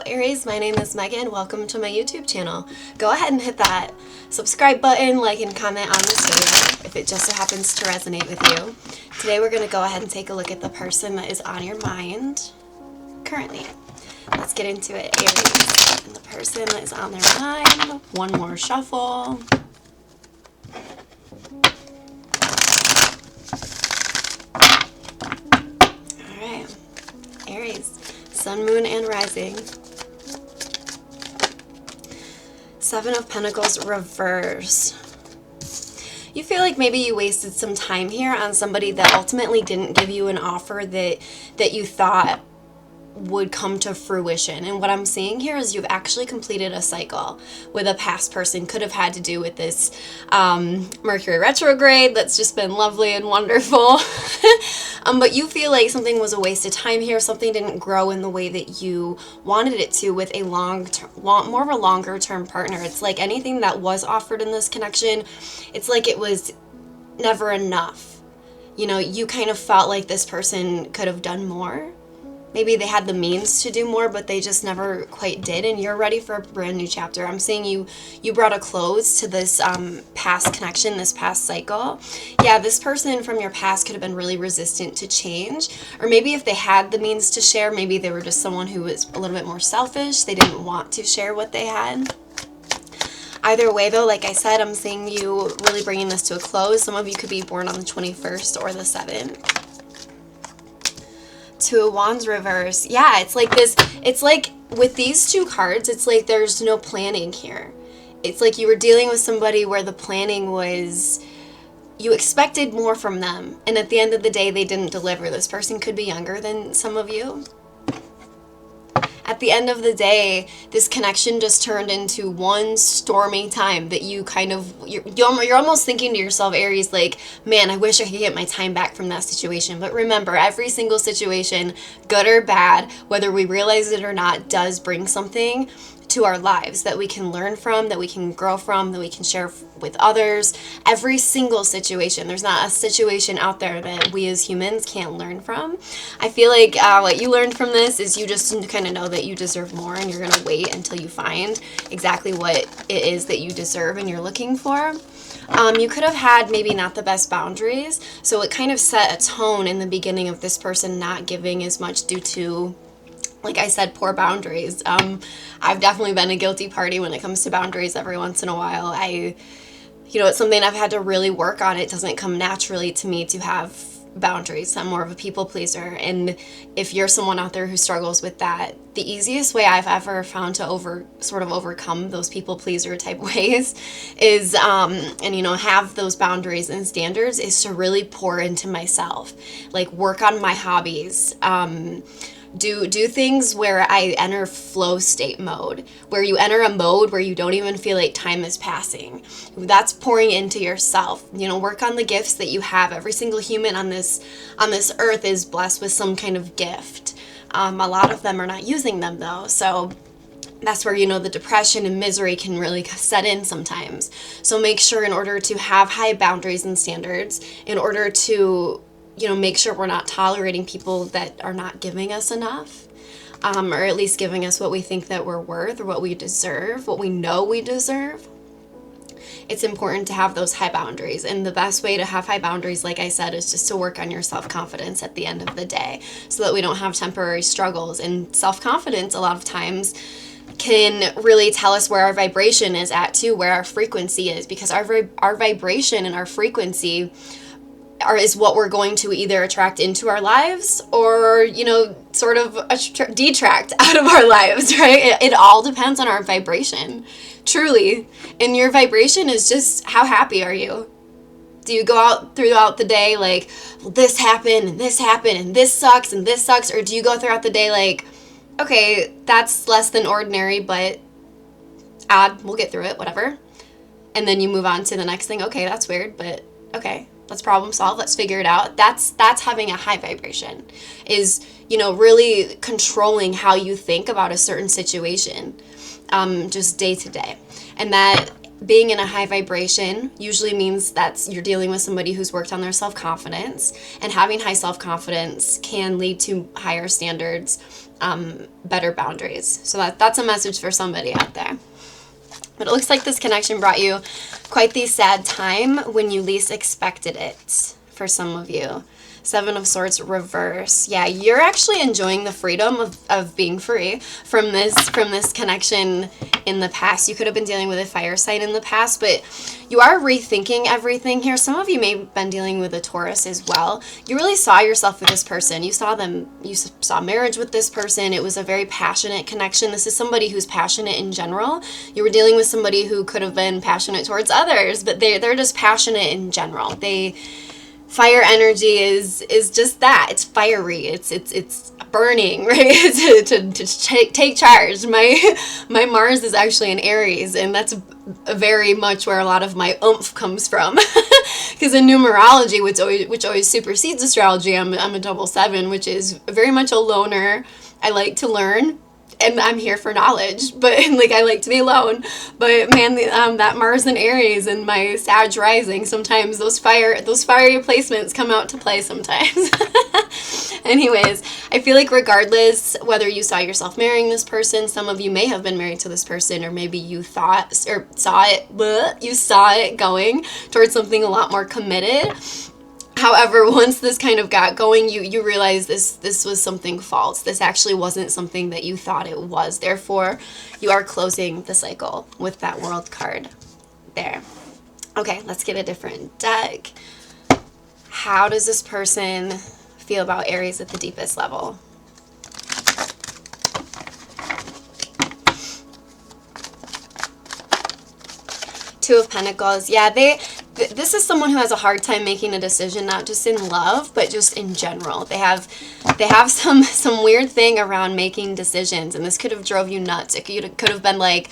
Aries, my name is Megan. Welcome to my YouTube channel. Go ahead and hit that subscribe button, like and comment on this video if it just so happens to resonate with you. Today we're going to go ahead and take a look at the person that is on your mind currently. Let's get into it, Aries. And the person that is on their mind. One more shuffle. Alright, Aries. Sun, Moon, and Rising. Seven of Pentacles reverse. You feel like maybe you wasted some time here on somebody that ultimately didn't give you an offer that you thought would come to fruition. And what I'm seeing here is you've actually completed a cycle with a past person. Could have had to do with this Mercury retrograde that's just been lovely and wonderful. But you feel like something was a waste of time here. Something didn't grow in the way that you wanted it to with a more of a longer term partner. It's like anything that was offered in this connection, it's like it was never enough. You know, you kind of felt like this person could have done more. Maybe they had the means to do more, but they just never quite did, and you're ready for a brand new chapter. I'm saying you brought a close to this past connection, this past cycle. Yeah, this person from your past could have been really resistant to change, or maybe if they had the means to share, maybe they were just someone who was a little bit more selfish. They didn't want to share what they had. Either way, though, like I said, I'm seeing you really bringing this to a close. Some of you could be born on the 21st or the 7th. Two of Wands reverse. Yeah, it's like this. It's like with these two cards, it's like there's no planning here. It's like you were dealing with somebody where the planning was, you expected more from them, and at the end of the day, they didn't deliver. This person could be younger than some of you. At the end of the day, this connection just turned into one stormy time that you kind of, you're almost thinking to yourself, Aries, like, man, I wish I could get my time back from that situation. But remember, every single situation, good or bad, whether we realize it or not, does bring something to our lives that we can learn from, that we can grow from, that we can share with others. Every single situation. There's not a situation out there that we as humans can't learn from. I feel like what you learned from this is you just kind of know that you deserve more, and you're going to wait until you find exactly what it is that you deserve and you're looking for. You could have had maybe not the best boundaries, so it kind of set a tone in the beginning of this person not giving as much due to, like I said, poor boundaries. I've definitely been a guilty party when it comes to boundaries every once in a while. It's something I've had to really work on. It doesn't come naturally to me to have boundaries. I'm more of a people pleaser. And if you're someone out there who struggles with that, the easiest way I've ever found to overcome those people pleaser type ways is, have those boundaries and standards, is to really pour into myself, like work on my hobbies, do things where I enter flow state mode, where you enter a mode where you don't even feel like time is passing. That's pouring into yourself. Work on the gifts that you have. Every single human on this earth is blessed with some kind of gift. A lot of them are not using them though. So that's where, the depression and misery can really set in sometimes. So make sure, in order to have high boundaries and standards, in order to make sure we're not tolerating people that are not giving us enough, or at least giving us what we think that we're worth, or what we deserve, what we know we deserve. It's important to have those high boundaries. And the best way to have high boundaries, like I said, is just to work on your self-confidence at the end of the day, so that we don't have temporary struggles. And self-confidence, a lot of times, can really tell us where our vibration is at too, where our frequency is, because our vibration and our frequency is what we're going to either attract into our lives or, sort of detract out of our lives, right? It all depends on our vibration, truly. And your vibration is just, how happy are you? Do you go out throughout the day like, well, this happened and this happened and this sucks and this sucks? Or do you go throughout the day like, okay, that's less than ordinary, but odd, we'll get through it, whatever. And then you move on to the next thing. Okay, that's weird, but okay. Let's problem solve. Let's figure it out. That's having a high vibration, is, really controlling how you think about a certain situation, just day to day. And being in a high vibration usually means that you're dealing with somebody who's worked on their self-confidence, and having high self-confidence can lead to higher standards, better boundaries. So that's a message for somebody out there. But it looks like this connection brought you quite the sad time when you least expected it for some of you. Seven of Swords reverse. Yeah, you're actually enjoying the freedom of being free from this connection in the past. You could have been dealing with a fire sign in the past, but you are rethinking everything here. Some of you may have been dealing with a Taurus as well. You really saw yourself with this person. You saw marriage with this person. It was a very passionate connection. This is somebody who's passionate in general. You were dealing with somebody who could have been passionate towards others, but they're just passionate in general. Fire energy is just that. It's fiery. It's burning, right? to take charge. My Mars is actually in Aries, and that's very much where a lot of my oomph comes from. Because in numerology, which always supersedes astrology, I'm a double 7, which is very much a loner. I like to learn, and I'm here for knowledge, but like I like to be alone. But man, that Mars and Aries and my Sag rising, sometimes those fiery placements come out to play sometimes. Anyways, I feel like regardless whether you saw yourself marrying this person, some of you may have been married to this person, or maybe you thought or saw it going towards something a lot more committed. However, once this kind of got going, you realize this was something false. This actually wasn't something that you thought it was. Therefore, you are closing the cycle with that World card there. Okay, let's get a different deck. How does this person feel about Aries at the deepest level? Two of Pentacles. Yeah, this is someone who has a hard time making a decision, not just in love, but just in general. They have some weird thing around making decisions, and this could have drove you nuts. It could have been like,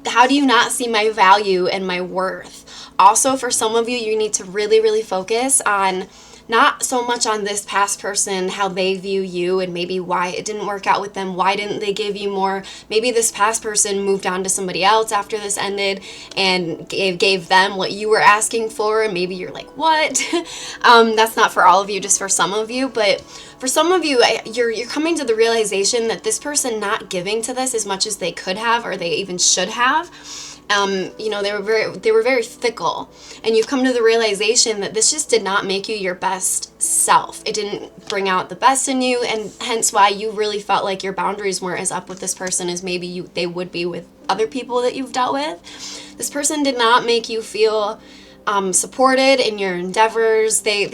how do you not see my value and my worth? Also, for some of you, you need to really, really focus on not so much on this past person, how they view you, and maybe why it didn't work out with them. Why didn't they give you more? Maybe this past person moved on to somebody else after this ended and gave them what you were asking for. And maybe you're like, what? That's not for all of you, just for some of you. But for some of you, you're coming to the realization that this person not giving to this as much as they could have, or they even should have, they were very fickle, and you've come to the realization that this just did not make you your best self. It didn't bring out the best in you, and hence why you really felt like your boundaries weren't as up with this person as maybe they would be with other people that you've dealt with. This person did not make you feel supported in your endeavors. They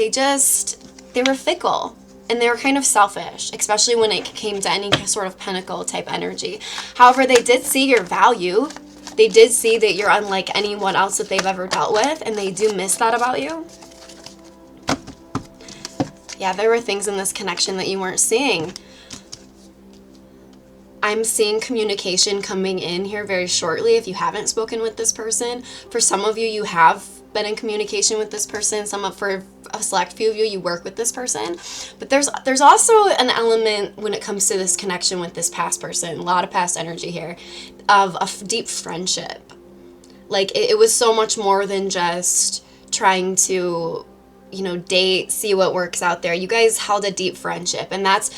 were fickle. And they were kind of selfish, especially when it came to any sort of pentacle type energy. However, they did see your value. They did see that you're unlike anyone else that they've ever dealt with, and they do miss that about you. Yeah, there were things in this connection that you weren't seeing. I'm seeing communication coming in here very shortly if you haven't spoken with this person. For some of you, you have been in communication with this person. For a select few of you, you work with this person. But there's also an element when it comes to this connection with this past person, a lot of past energy here, of a deep friendship. Like it was so much more than just trying to, date, see what works out there. You guys held a deep friendship, and that's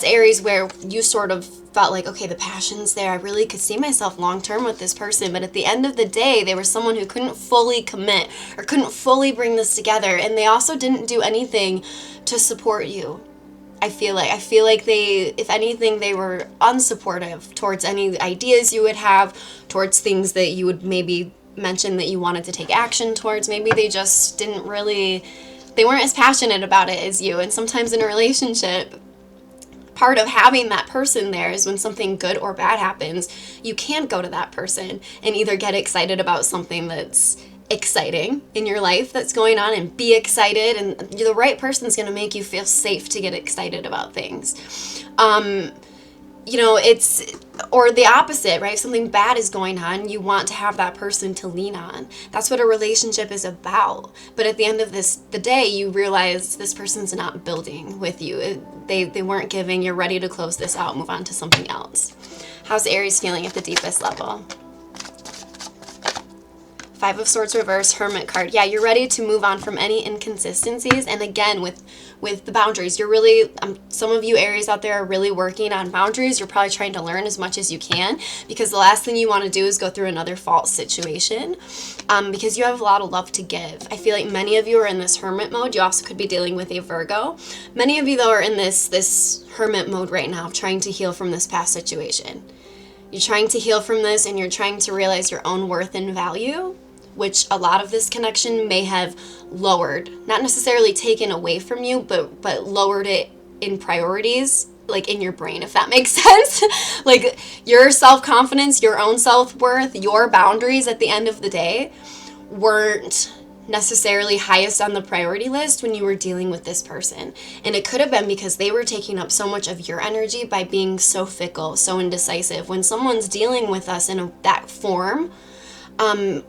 Aries, where you sort of felt like, okay, the passion's there. I really could see myself long term with this person, but at the end of the day, they were someone who couldn't fully commit or couldn't fully bring this together, and they also didn't do anything to support you. I feel like they, if anything, they were unsupportive towards any ideas you would have, towards things that you would maybe mention that you wanted to take action towards. Maybe they just didn't really, they weren't as passionate about it as you. And sometimes in a relationship, part of having that person there is when something good or bad happens, you can go to that person and either get excited about something that's exciting in your life that's going on and be excited, and the right person's going to make you feel safe to get excited about things. It's, or the opposite, right? If something bad is going on, you want to have that person to lean on. That's what a relationship is about. But at the end of the day, you realize this person's not building with you. They weren't giving. You're ready to close this out, move on to something else. How's Aries feeling at the deepest level? Five of Swords reverse, Hermit card. Yeah, you're ready to move on from any inconsistencies. And again, with the boundaries, you're really, some of you Aries out there are really working on boundaries. You're probably trying to learn as much as you can, because the last thing you want to do is go through another false situation, because you have a lot of love to give. I feel like many of you are in this hermit mode. You also could be dealing with a Virgo. Many of you, though, are in this hermit mode right now, trying to heal from this past situation. You're trying to heal from this, and you're trying to realize your own worth and value, which a lot of this connection may have lowered, not necessarily taken away from you, but lowered it in priorities, like in your brain, if that makes sense. Like your self-confidence, your own self-worth, your boundaries at the end of the day weren't necessarily highest on the priority list when you were dealing with this person. And it could have been because they were taking up so much of your energy by being so fickle, so indecisive. When someone's dealing with us in that form,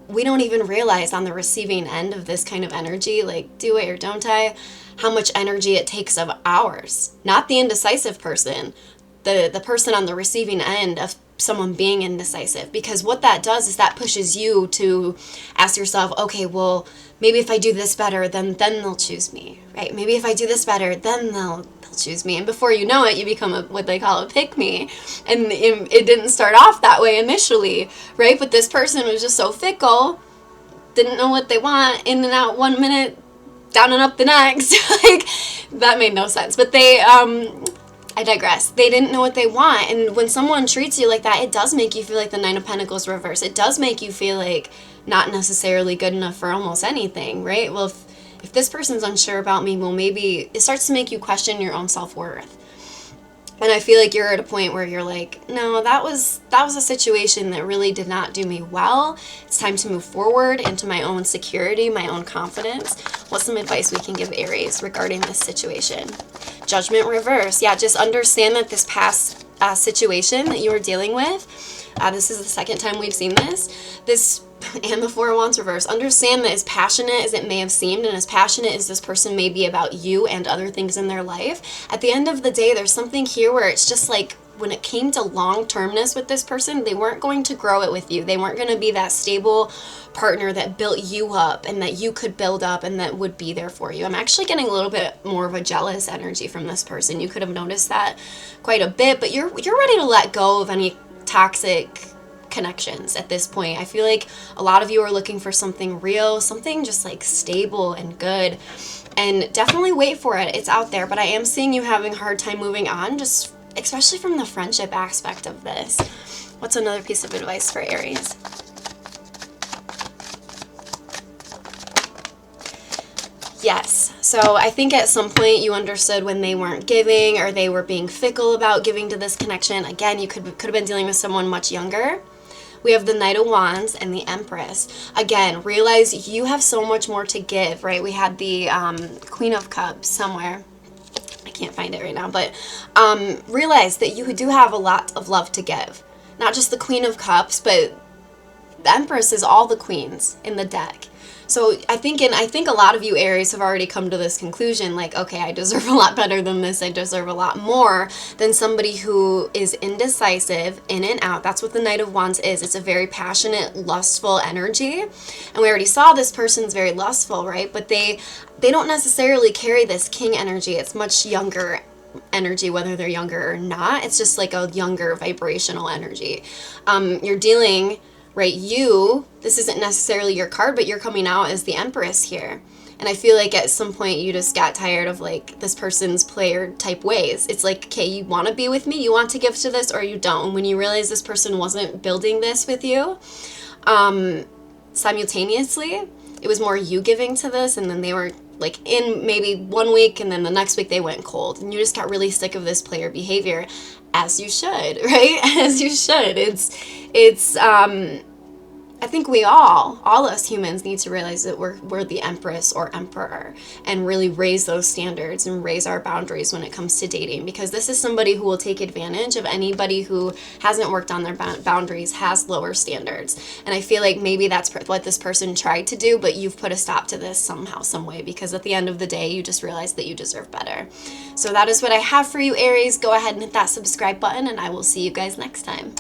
we don't even realize on the receiving end of this kind of energy, like do I or don't I, how much energy it takes of ours. Not the indecisive person, the person on the receiving end of someone being indecisive. Because what that does is that pushes you to ask yourself, okay, well, maybe if I do this better, then they'll choose me, right? Maybe if I do this better, then they'll choose me. And before you know it, you become what they call a pick-me. And it didn't start off that way initially, right? But this person was just so fickle, didn't know what they want, in and out 1 minute, down and up the next. Like, that made no sense. But they, I digress. They didn't know what they want. And when someone treats you like that, it does make you feel like the Nine of Pentacles reverse. It does make you feel like not necessarily good enough for almost anything, right? Well, if this person's unsure about me, well, maybe it starts to make you question your own self-worth. And I feel like you're at a point where you're like, no, that was a situation that really did not do me well. It's time to move forward into my own security, my own confidence. What's some advice we can give Aries regarding this situation? Judgment reverse. Yeah, just understand that this past situation that you were dealing with, this is the second time we've seen this, and the Four of Wands reverse. Understand that as passionate as it may have seemed, and as passionate as this person may be about you and other things in their life, at the end of the day, there's something here where it's just like, when it came to long-termness with this person, they weren't going to grow it with you. They weren't going to be that stable partner that built you up and that you could build up and that would be there for you. I'm actually getting a little bit more of a jealous energy from this person. You could have noticed that quite a bit, but you're ready to let go of any toxic connections at this point. I feel like a lot of you are looking for something real, something just like stable and good, and definitely wait for it. It's out there, but I am seeing you having a hard time moving on, just especially from the friendship aspect of this. What's another piece of advice for Aries? Yes. So I think at some point you understood when they weren't giving, or they were being fickle about giving to this connection. Again, you could have been dealing with someone much younger. We have the Knight of Wands and the Empress. Again, realize you have so much more to give, right? We had the Queen of Cups somewhere. I can't find it right now, but realize that you do have a lot of love to give. Not just the Queen of Cups, but the Empress is all the queens in the deck. So I think a lot of you Aries have already come to this conclusion, like, okay, I deserve a lot better than this. I deserve a lot more than somebody who is indecisive, in and out. That's what the Knight of Wands is. It's a very passionate, lustful energy. And we already saw this person's very lustful, right? But they don't necessarily carry this king energy. It's much younger energy, whether they're younger or not. It's just like a younger vibrational energy. You're dealing... right, this isn't necessarily your card, but you're coming out as the Empress here. And I feel like at some point you just got tired of like this person's player type ways. It's like, okay, you want to be with me, you want to give to this, or you don't. And when you realize this person wasn't building this with you, simultaneously, it was more you giving to this, and then they were like in maybe 1 week, and then the next week they went cold. And you just got really sick of this player behavior, as you should, right? As you should. It's I think we all us humans need to realize that we're the Empress or Emperor, and really raise those standards and raise our boundaries when it comes to dating, because this is somebody who will take advantage of anybody who hasn't worked on their boundaries, has lower standards. And I feel like maybe that's what this person tried to do, but you've put a stop to this somehow, some way, because at the end of the day, you just realize that you deserve better. So that is what I have for you, Aries. Go ahead and hit that subscribe button, and I will see you guys next time.